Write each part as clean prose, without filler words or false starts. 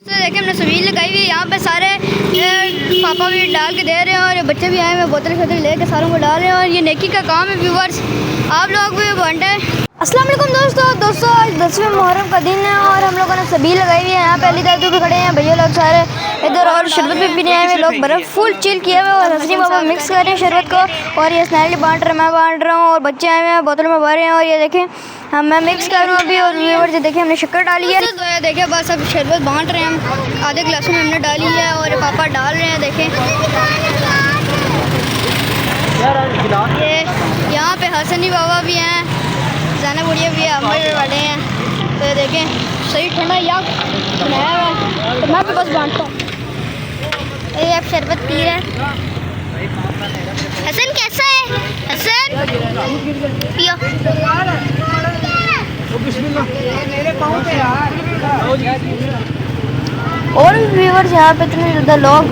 तो देखिए हमने सबील लगाई हुई है। यहाँ पे सारे पापा भी डाल के दे रहे हैं और बच्चे भी आए हुए बोतल शोतल लेके सारों को डाल रहे हैं और ये नेकी का काम है। व्यूवर्स आप लोग भी बांटे। अस्सलाम वालेकुम दोस्तों आज 10वें मुहर्रम का दिन है और हम लोगों ने सबील लगाई हुई है। यहाँ पे अली दादू भी खड़े हैं, भैया लोग सारे इधर और शरबत भी पीने आए हुए लोग, बर्फ़ फुल चिल किए हुए और हसनी बाबा मिक्स कर रहे हैं शरबत को और ये स्नैली बांट रहे हैं, मैं बांट रहा हूँ और बच्चे आए हुए हैं बोतल में भर रहे हैं और ये देखें मैं मिक्स कर रहा हूँ अभी। और व्यूअर्स ये देखिए हमने शक्कर डाली है, तो देखिए बस अब शरबत बांट रहे हैं हम। आधे गिलास में हमने डाली है और पापा डाल रहे हैं। देखें ये यहाँ पे हसनी बाबा भी हैं, जाना बुढ़िया भी है, हमारे वाले हैं। तो ये देखें सही ठंडा या बनाया हुआ है, तो मैं भी बस बांटता हूँ। ये आप शरबत पी रहे हैं। हसन कैसा है? हसन पियो। और भी व्यूअर्स यहाँ पे इतने ज़्यादा लोग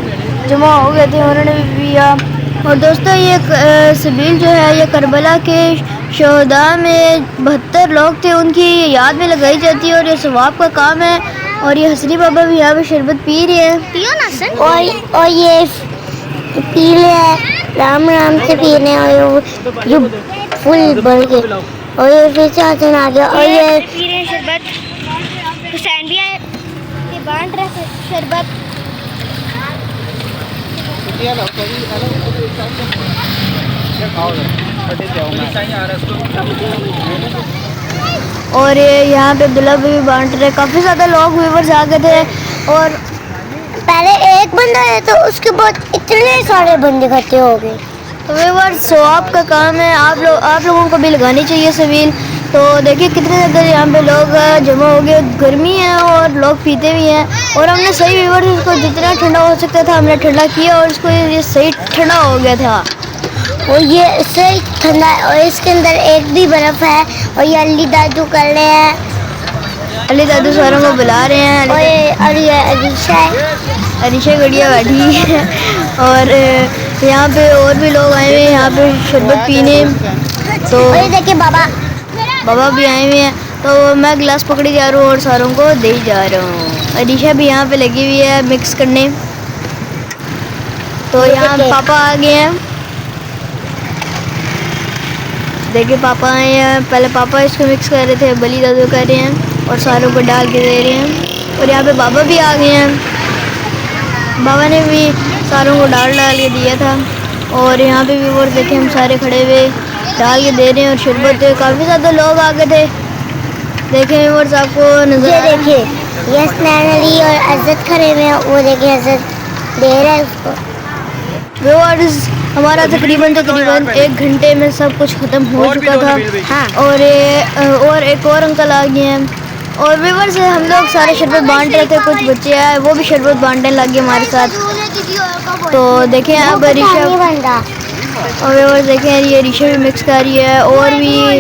जमा हो गए थे, उन्होंने भी पिया। और दोस्तों ये सबील जो है ये करबला के शहदा में 72 लोग थे, उनकी याद में लगाई जाती है और ये सवाब का काम है। और ये हसनी बाबा भी यहाँ पे शरबत पी रहे हैं। पियो ना सर। और ये पी रहे हैं, राम राम से पी रहे हैं और ये फुल भर के और ये फिर से हसन आ गया और ये पी रहे हैं शरबत। हुसैन भी आए, ये बांट रहे शरबत। और ये यहाँ पे अब्दुल्ला भी बांट रहे। काफ़ी ज़्यादा लोग व्यूअर्स आ गए थे और पहले एक बंदा है तो उसके बाद इतने सारे बंदे इकट्ठे हो गए। तो व्यूअर्स सवाब का काम है, आप लोगों को भी लगानी चाहिए सबील। तो देखिए कितने ज़्यादा यहाँ पे लोग जमा हो गए, गर्मी है और लोग पीते भी हैं। और हमने सही व्यूअर्स इसको जितना ठंडा हो सकता था हमने ठंडा किया और इसको ये सही ठंडा हो गया था और ये सही ठंडा है। और इसके अंदर एक भी बर्फ़ है और ये अली दादू कर रहे हैं, अली दादू सारों को बुला रहे हैं। और ये अरीशा गड़िया बैठी है और यहाँ पे और भी लोग आए हुए हैं यहाँ पे शरबत पीने। तो ये देखिए बाबा भी आए हुए हैं। तो मैं गिलास पकड़ी जा रहा हूँ और सारों को दे जा रहा हूँ। अरीशा भी यहाँ पे लगी हुई है मिक्स करने। तो यहाँ पापा आ गए हैं, देखिए पापा आए हैं। पहले पापा इसको मिक्स कर रहे थे, बली दादू कर रहे हैं और सारों को डाल के दे रहे हैं। और यहाँ पे बाबा भी आ गए हैं, बाबा ने भी सारों को डाल के दिया था। और यहाँ पे भी और देखें हम सारे खड़े हुए डाल के दे रहे हैं और शरबत काफ़ी ज़्यादा लोग आ गए थे। देखें और आपको नजर देखिए यस नैनली और अज़त खड़े हुए हैं, वो देखिए अज़त दे रहा है उसको। व्यूअर्स हमारा तकरीबन 1 घंटे में सब कुछ ख़त्म हो चुका था। हाँ। और एक और अंकल आ गए हैं और व्यूअर्स हम लोग सारे शरबत बांट रहे थे, कुछ बच्चे आए वो भी शरबत बांटने लग गए हमारे साथ। तो देखें अब ऋषा और व्यूअर्स देखें ये ऋषा भी मिक्स कर रही है और भी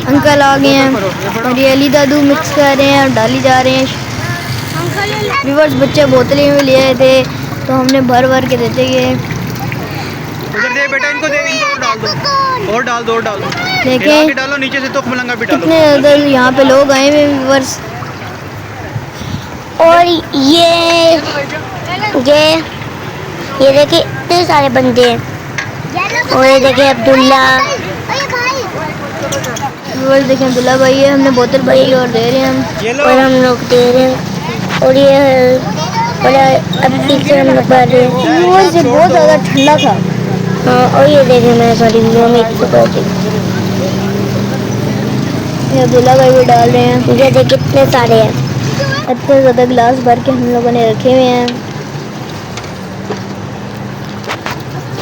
अंकल आ गए हैं और ये अली दादू मिक्स कर रहे हैं और डाली जा रहे हैं। व्यूअर्स बच्चे बोतलें में ले आए थे तो हमने भर के देते गए। उधर दे बेटा, इनको दे, इनको और डाल दो देखें डालो नीचे से तो मलंगा भी डालो। कितने ज़्यादा यहाँ पे लोग आए हुए व्यूअर्स। और ये देखिए इतने सारे बंदे हैं और ये देखिए अब्दुल्ला, व्यूअर्स देखें अब्दुल्ला भाई है, हमने बोतल भरी और दे रहे हैं और हम लोग दे रहे हैं। और ये अब पीछे हम लोग बढ़ रहे हैं। व्यूअर्स ये बहुत ज़्यादा ठंडा था। हाँ और ये देखें मैं सारी वीडियो में ये अब्दुल्ला भाई भी डाल रहे हैं। ये देखिए कितने सारे हैं, इतने ज़्यादा गिलास भर के हम लोगों ने रखे हुए हैं।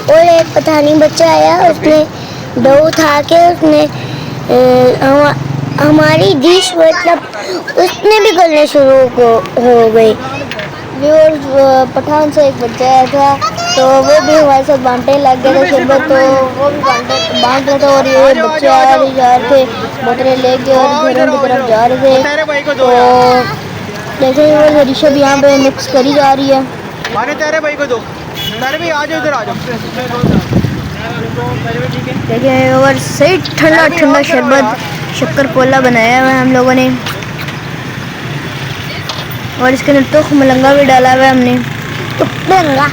और एक पता नहीं बच्चा आया, उसने डो उठा के उसने हमारी डिश मतलब उसने भी गलने शुरू हो गई। व्यूअर्स पठान से एक बच्चा आया था तो वो भी हमारे साथ बांटने लग गया था शरबत, तो वो भी बांट रहे थे। और ये बच्चे आ रहे जा रहे थे बोतलें लेके और घरों की तरफ जा रहे थे। तो देखें वो ऋषभ भी यहाँ पे मिक्स करी जा रही है। तेरे भाई को दो, तेरे भाई आ जाओ, इधर आ जाओ। देखिए और सही ठंडा शरबत शक्कर पोला बनाया हुआ है हम लोगों ने। और इसके अंदर तुख मलंगा भी डाला हुआ है हमने, मलंगा।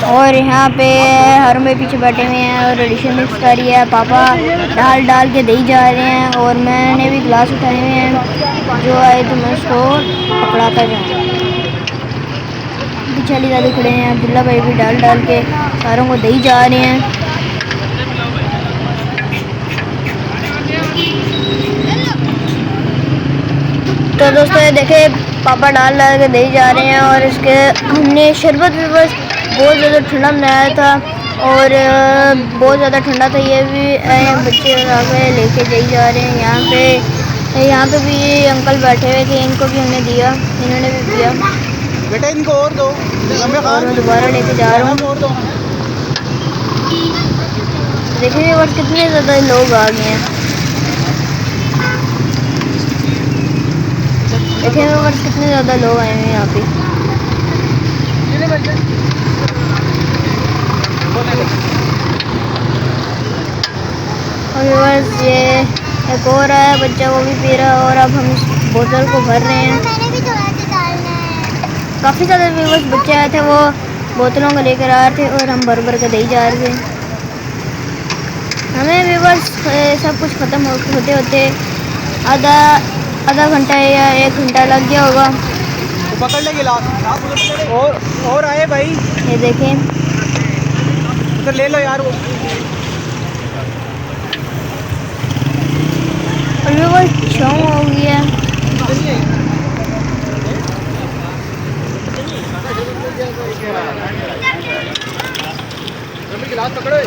और यहाँ पे हर में पीछे बैठे हुए हैं और एडिशन मिक्स कर रही है। पापा डाल डाल के दे जा रहे हैं और मैंने भी गिलास उठाए हुए हैं, जो आए तो मैं उसको पकड़ाता जाऊँ। पीछे वाली दादी खड़े हैं, अब्दुल्ला भाई भी डाल डाल के सारों को दे जा रहे हैं। तो दोस्तों ये देखे पापा डाल डाल के दे जा रहे हैं। और इसके हमने शरबत भी बस बहुत ज़्यादा ठंडा बनाया था और बहुत ज़्यादा ठंडा था। ये भी बच्चे आगे लेके दे जा रहे हैं। यहाँ पे भी ये अंकल बैठे हुए थे, इनको भी हमने दिया, इन्होंने भी दिया। बेटा इनको और दो। और मैं दोबारा लेके जा रहा हूँ। देखिए और कितने ज़्यादा लोग आ गए हैं। देखिए व्यूअर्स कितने ज़्यादा लोग आए हैं यहाँ पे। और व्यूअर्स ये एक और आया बच्चा, वो भी पी रहा है। और अब हम इस बोतल को भर रहे हैं। काफ़ी ज़्यादा व्यूअर्स बच्चे आए थे, वो बोतलों को लेकर आ रहे थे और हम भर भर के दे जा रहे थे। हमें व्यूअर्स सब कुछ ख़त्म होते होते आधा घंटा या 1 घंटा लग गया होगा। तो पकड़ ले गिलास। और आए भाई, ये देखें तो ले लो यार वो। और व्यूअर्स छाँव हो गया। गिलास पकड़ो।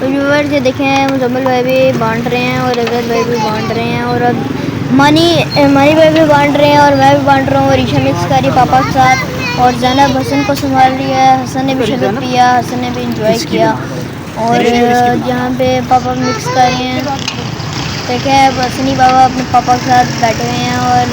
तो व्यूअर्स ये देखें मुजम्मिल भाई भी बांट रहे हैं और अजहर भाई भी बांट रहे हैं और अब मानी भाई भी बांट रहे हैं और मैं भी बांट रहा हूँ। और ईशा मिक्स कर रही पापा के साथ और जैनब हसन को संभाल रही है। हसन ने भी शरबत पिया, हसन ने भी इंजॉय किया। और यहाँ पे पापा मिक्स कर रहे हैं। देखें हसनी बाबा अपने पापा के साथ बैठे हुए हैं और